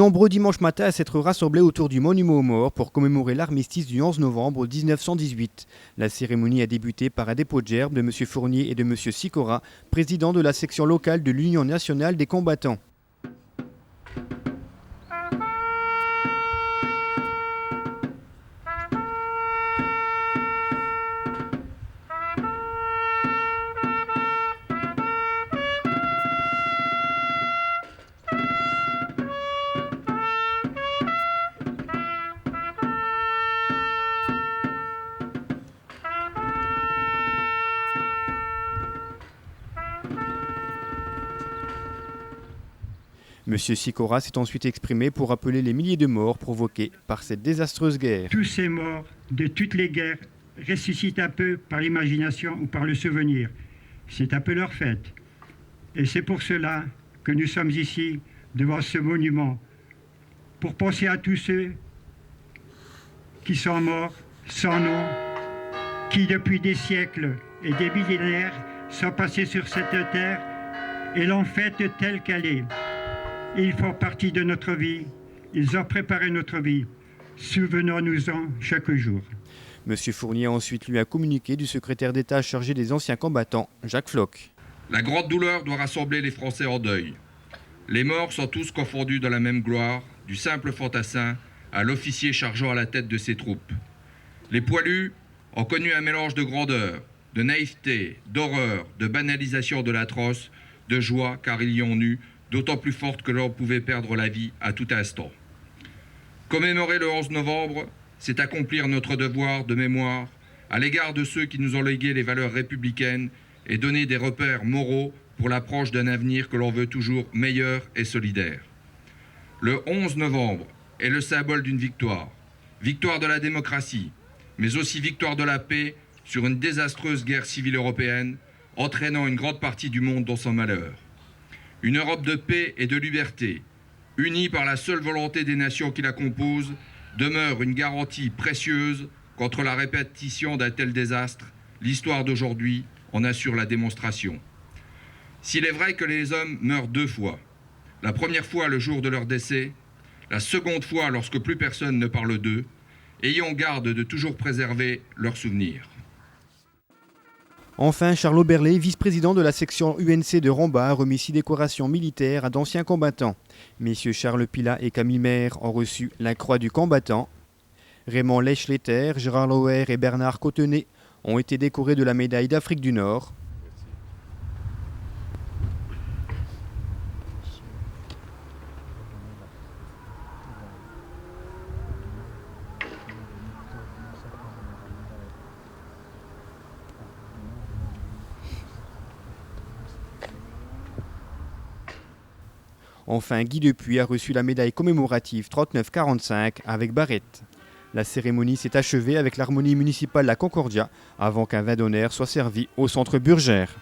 Nombreux dimanche matin à s'être rassemblés autour du monument aux morts pour commémorer l'armistice du 11 novembre 1918. La cérémonie a débuté par un dépôt de gerbes de M. Fournier et de M. Sicora, président de la section locale de l'Union nationale des combattants. M. Sicora s'est ensuite exprimé pour rappeler les milliers de morts provoqués par cette désastreuse guerre. Tous ces morts de toutes les guerres ressuscitent un peu par l'imagination ou par le souvenir. C'est un peu leur fête. Et c'est pour cela que nous sommes ici, devant ce monument, pour penser à tous ceux qui sont morts sans nom, qui depuis des siècles et des millénaires sont passés sur cette terre et l'ont faite telle qu'elle est. Ils font partie de notre vie, ils ont préparé notre vie. Souvenons-nous-en chaque jour. M. Fournier a ensuite lu un communiqué du secrétaire d'État chargé des anciens combattants, Jacques Floch. La grande douleur doit rassembler les Français en deuil. Les morts sont tous confondus dans la même gloire, du simple fantassin à l'officier chargeant à la tête de ses troupes. Les poilus ont connu un mélange de grandeur, de naïveté, d'horreur, de banalisation de l'atroce, de joie car ils y ont eu, d'autant plus forte que l'on pouvait perdre la vie à tout instant. Commémorer le 11 novembre, c'est accomplir notre devoir de mémoire à l'égard de ceux qui nous ont légué les valeurs républicaines et donner des repères moraux pour l'approche d'un avenir que l'on veut toujours meilleur et solidaire. Le 11 novembre est le symbole d'une victoire, victoire de la démocratie, mais aussi victoire de la paix sur une désastreuse guerre civile européenne, entraînant une grande partie du monde dans son malheur. Une Europe de paix et de liberté, unie par la seule volonté des nations qui la composent, demeure une garantie précieuse contre la répétition d'un tel désastre. L'histoire d'aujourd'hui en assure la démonstration. S'il est vrai que les hommes meurent deux fois, la première fois le jour de leur décès, la seconde fois lorsque plus personne ne parle d'eux, ayons garde de toujours préserver leurs souvenirs. Enfin, Charles Berlet, vice-président de la section UNC de Romba, a remis 6 décorations militaires à d'anciens combattants. Messieurs Charles Pilat et Camille Maire ont reçu la Croix du combattant. Raymond Lechletter, Gérard Loher et Bernard Cotenet ont été décorés de la médaille d'Afrique du Nord. Enfin, Guy Depuy a reçu la médaille commémorative 39-45 avec barrette. La cérémonie s'est achevée avec l'harmonie municipale La Concordia avant qu'un vin d'honneur soit servi au centre Burgère.